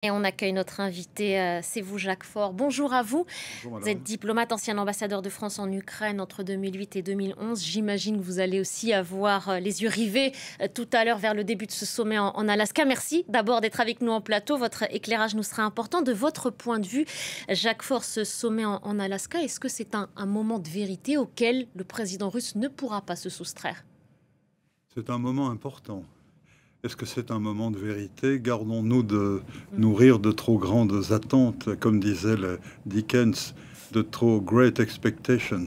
Et on accueille notre invité, c'est vous Jacques Faure. Bonjour à vous. Bonjour Vous êtes madame. diplomate, ancien ambassadeur de France en Ukraine entre 2008 et 2011. J'imagine que vous allez aussi avoir les yeux rivés tout à l'heure vers le début de ce sommet en Alaska. Merci d'abord d'être avec nous en plateau. Votre éclairage nous sera important. De votre point de vue, Jacques Faure, ce sommet en Alaska, est-ce que c'est un moment de vérité auquel le président russe ne pourra pas se soustraire? C'est un moment important. Est-ce que c'est un moment de vérité? Gardons-nous de nourrir de trop grandes attentes, comme disait le Dickens, de trop great expectations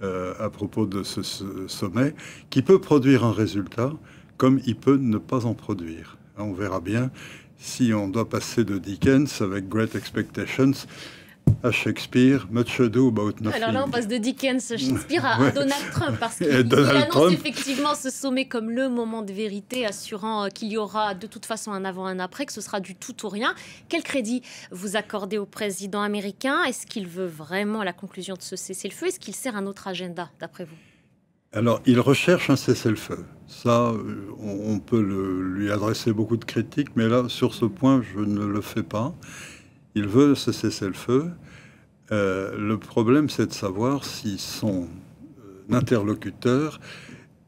à propos de ce sommet, qui peut produire un résultat, comme il peut ne pas en produire. On verra bien si on doit passer de Dickens avec great expectations à Shakespeare, Much Ado About Nothing. Alors là, on passe de Dickens, Shakespeare à Ouais. Donald Trump, parce qu'il Donald annonce Trump. effectivement ce sommet comme le moment de vérité, assurant qu'il y aura de toute façon un avant, un après, que ce sera du tout ou rien. Quel crédit vous accordez au président américain? Est-ce qu'il veut vraiment la conclusion de ce cessez-le-feu? Est-ce qu'il sert un autre agenda, d'après vous? Alors, il recherche un cessez-le-feu. Ça, on peut lui adresser beaucoup de critiques, mais là, sur ce point, je ne le fais pas. Il veut ce cessez-le-feu. Le problème, c'est de savoir si son interlocuteur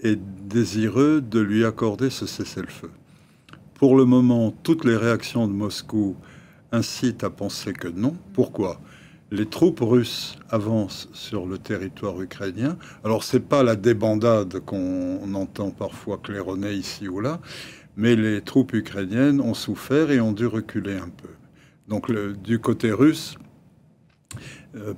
est désireux de lui accorder ce cessez-le-feu. Pour le moment, toutes les réactions de Moscou incitent à penser que non. Pourquoi? Les troupes russes avancent sur le territoire ukrainien. Alors, c'est pas la débandade qu'on entend parfois claironner ici ou là, mais les troupes ukrainiennes ont souffert et ont dû reculer un peu. Donc, du côté russe,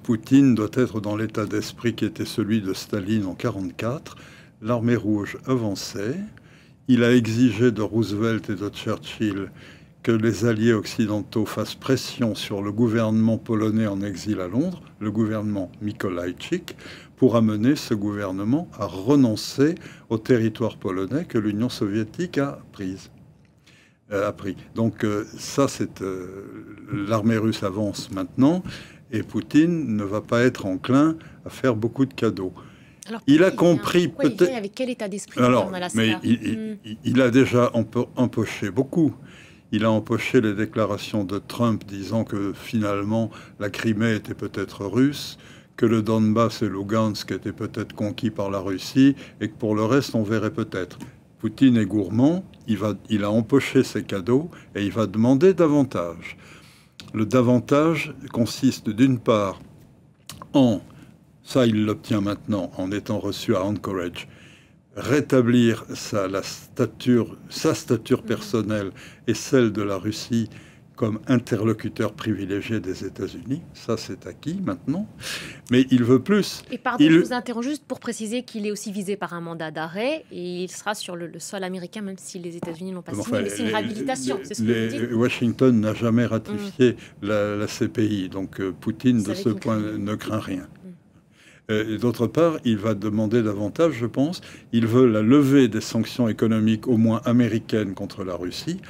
Poutine doit être dans l'état d'esprit qui était celui de Staline en 1944. L'armée rouge avançait. Il a exigé de Roosevelt et de Churchill que les alliés occidentaux fassent pression sur le gouvernement polonais en exil à Londres, le gouvernement Mikołajczyk, pour amener ce gouvernement à renoncer au territoire polonais que l'Union soviétique a pris. Donc ça, c'est l'armée russe avance maintenant, et Poutine ne va pas être enclin à faire beaucoup de cadeaux. Alors, il a compris peut-être... Avec quel état d'esprit? Alors, mais il a déjà empoché beaucoup. Il a empoché les déclarations de Trump disant que finalement la Crimée était peut-être russe, que le Donbass et Lugansk étaient peut-être conquis par la Russie, et que pour le reste on verrait peut-être. Poutine est gourmand, il a empoché ses cadeaux et il va demander davantage. Le davantage consiste d'une part ça il l'obtient maintenant en étant reçu à Anchorage, rétablir sa stature personnelle et celle de la Russie comme interlocuteur privilégié des États-Unis. Ça, c'est acquis maintenant. Mais il veut plus. Et pardon, je vous interromps juste pour préciser qu'il est aussi visé par un mandat d'arrêt et il sera sur le sol américain, même si les États-Unis n'ont pas signé. Mais c'est une réhabilitation, c'est ce que vous dites. Washington n'a jamais ratifié la CPI, donc Poutine, de ce point, ne craint rien. Et d'autre part, il va demander davantage, je pense. Il veut la levée des sanctions économiques, au moins américaines, contre la Russie,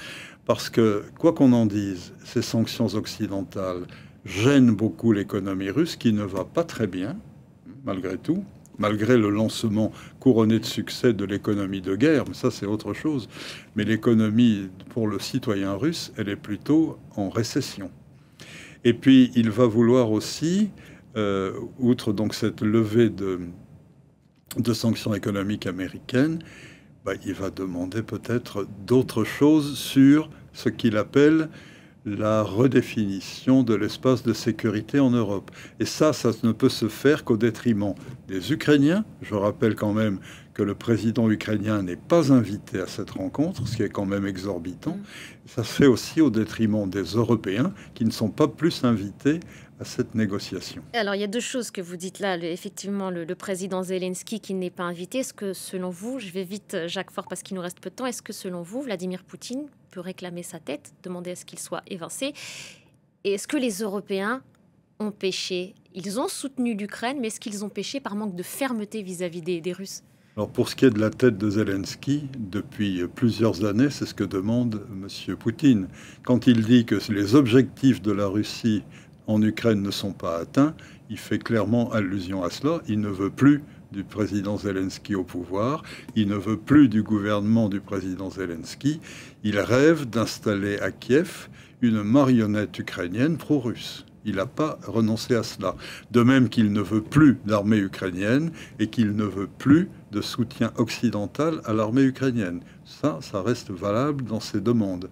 parce que, quoi qu'on en dise, ces sanctions occidentales gênent beaucoup l'économie russe, qui ne va pas très bien, malgré tout, malgré le lancement couronné de succès de l'économie de guerre, mais ça c'est autre chose. Mais l'économie, pour le citoyen russe, elle est plutôt en récession. Et puis, il va vouloir aussi... outre donc cette levée de sanctions économiques américaines, il va demander peut-être d'autres choses sur ce qu'il appelle la redéfinition de l'espace de sécurité en Europe. Et ça ne peut se faire qu'au détriment des Ukrainiens. Je rappelle quand même que le président ukrainien n'est pas invité à cette rencontre, ce qui est quand même exorbitant. Ça se fait aussi au détriment des Européens qui ne sont pas plus invités à cette négociation. Alors, il y a deux choses que vous dites là. Effectivement, le président Zelensky qui n'est pas invité. Est-ce que, selon vous, je vais vite, Jacques Faure, parce qu'il nous reste peu de temps, est-ce que, selon vous, Vladimir Poutine peut réclamer sa tête, demander à ce qu'il soit évincé? Et est-ce que les Européens ont péché? Ils ont soutenu l'Ukraine, mais est-ce qu'ils ont péché par manque de fermeté vis-à-vis des Russes? Alors, pour ce qui est de la tête de Zelensky, depuis plusieurs années, c'est ce que demande M. Poutine. Quand il dit que les objectifs de la Russie en Ukraine ne sont pas atteints, il fait clairement allusion à cela. Il ne veut plus du président Zelensky au pouvoir. Il ne veut plus du gouvernement du président Zelensky. Il rêve d'installer à Kiev une marionnette ukrainienne pro-russe. Il n'a pas renoncé à cela. De même qu'il ne veut plus d'armée ukrainienne et qu'il ne veut plus de soutien occidental à l'armée ukrainienne. Ça reste valable dans ses demandes.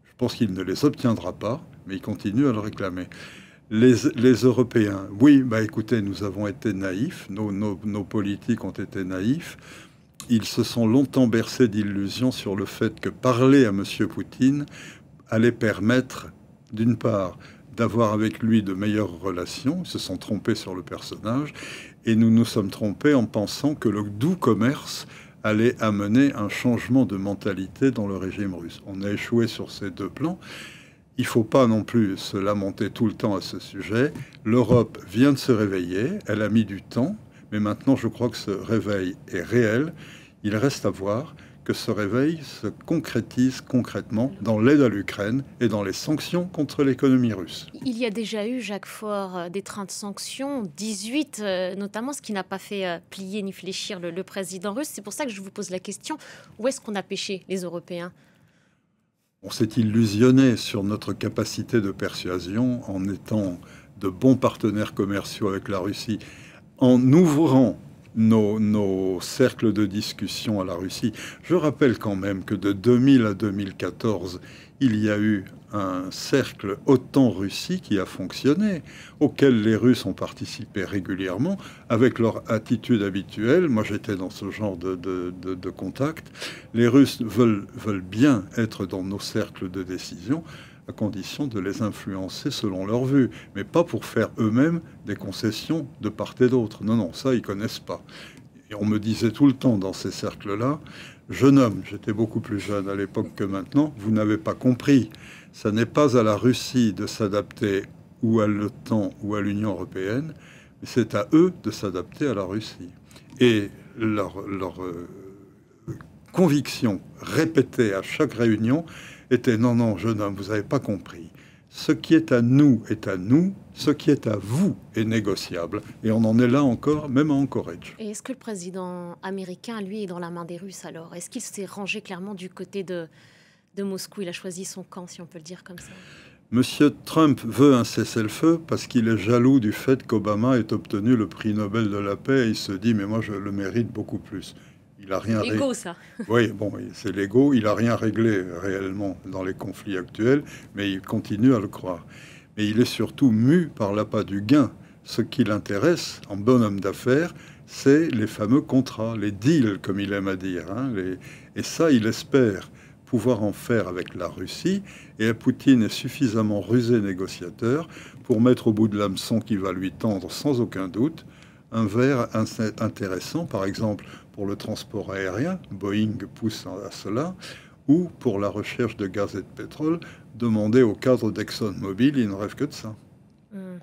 Je pense qu'il ne les obtiendra pas, mais il continue à le réclamer. Les Européens, oui, écoutez, nous avons été naïfs, nos politiques ont été naïfs. Ils se sont longtemps bercés d'illusions sur le fait que parler à M. Poutine allait permettre, d'une part, d'avoir avec lui de meilleures relations. Ils se sont trompés sur le personnage. Et nous nous sommes trompés en pensant que le doux commerce allait amener un changement de mentalité dans le régime russe. On a échoué sur ces deux plans. Il ne faut pas non plus se lamenter tout le temps à ce sujet. L'Europe vient de se réveiller. Elle a mis du temps. Mais maintenant, je crois que ce réveil est réel. Il reste à voir que ce réveil se concrétise concrètement dans l'aide à l'Ukraine et dans les sanctions contre l'économie russe. Il y a déjà eu, Jacques Faure, des trains de sanctions, 18 notamment, ce qui n'a pas fait plier ni fléchir le président russe. C'est pour ça que je vous pose la question, où est-ce qu'on a pêché, les Européens ? On s'est illusionné sur notre capacité de persuasion en étant de bons partenaires commerciaux avec la Russie, en ouvrant nos cercles de discussion à la Russie. Je rappelle quand même que de 2000 à 2014, il y a eu un cercle OTAN-Russie qui a fonctionné, auquel les Russes ont participé régulièrement, avec leur attitude habituelle. Moi, j'étais dans ce genre de contact. Les Russes veulent bien être dans nos cercles de décision, à condition de les influencer selon leur vue, mais pas pour faire eux-mêmes des concessions de part et d'autre. Non, ça, ils connaissent pas. Et on me disait tout le temps dans ces cercles-là, jeune homme, j'étais beaucoup plus jeune à l'époque que maintenant, vous n'avez pas compris. Ça n'est pas à la Russie de s'adapter ou à l'OTAN ou à l'Union européenne, mais c'est à eux de s'adapter à la Russie. Et leur conviction répétée à chaque réunion était non, jeune homme, vous n'avez pas compris. Ce qui est à nous, ce qui est à vous est négociable. Et on en est là encore, même à Anchorage. Et est-ce que le président américain, lui, est dans la main des Russes alors ? Est-ce qu'il s'est rangé clairement du côté de Moscou ? Il a choisi son camp, si on peut le dire comme ça. Monsieur Trump veut un cessez-le-feu parce qu'il est jaloux du fait qu'Obama ait obtenu le prix Nobel de la paix. Et il se dit, mais moi, je le mérite beaucoup plus. Il a rien l'ego, ça. Oui, bon, c'est l'ego. Il n'a rien réglé réellement dans les conflits actuels, mais il continue à le croire. Mais il est surtout mu par l'appât du gain. Ce qui l'intéresse, en bon homme d'affaires, c'est les fameux contrats, les deals, comme il aime à dire. Et ça, il espère pouvoir en faire avec la Russie. Et Poutine est suffisamment rusé négociateur pour mettre au bout de l'hameçon qui va lui tendre sans aucun doute un verre intéressant, par exemple pour le transport aérien, Boeing pousse à cela, ou pour la recherche de gaz et de pétrole, demandez au cadre d'ExxonMobil, ils ne rêvent que de ça.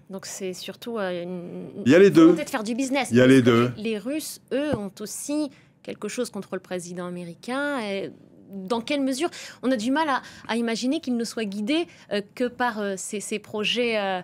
Donc c'est surtout il y a les deux. De faire du business. Il y a les deux. Les Russes, eux, ont aussi quelque chose contre le président américain. Et dans quelle mesure on a du mal à imaginer qu'il ne soit guidé que par ces projets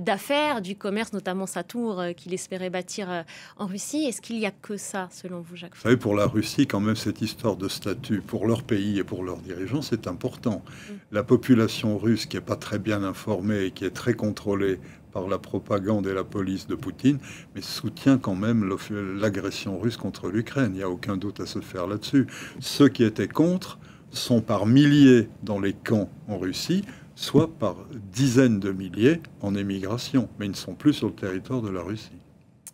d'affaires, du commerce, notamment sa tour qu'il espérait bâtir en Russie. Est-ce qu'il n'y a que ça, selon vous, Jacques Faure ? Vous savez, pour la Russie, quand même, cette histoire de statut, pour leur pays et pour leurs dirigeants, c'est important. La population russe, qui n'est pas très bien informée et qui est très contrôlée par la propagande et la police de Poutine, mais soutient quand même l'agression russe contre l'Ukraine. Il n'y a aucun doute à se faire là-dessus. Ceux qui étaient contre sont par milliers dans les camps en Russie, soit par dizaines de milliers en émigration, mais ils ne sont plus sur le territoire de la Russie.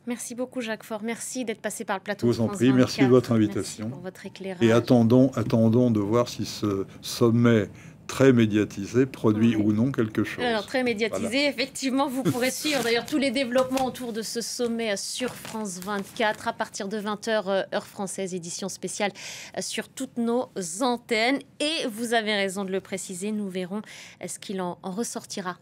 Merci beaucoup, Jacques Faure. Merci d'être passé par le plateau. Je vous en prie, merci de votre invitation. Merci pour votre éclairage. Et attendons de voir si ce sommet très médiatisé, produit ou non quelque chose. Alors, très médiatisé, voilà. Effectivement, vous pourrez suivre d'ailleurs tous les développements autour de ce sommet sur France 24 à partir de 20h, heure française, édition spéciale sur toutes nos antennes. Et vous avez raison de le préciser, nous verrons ce qu'il en ressortira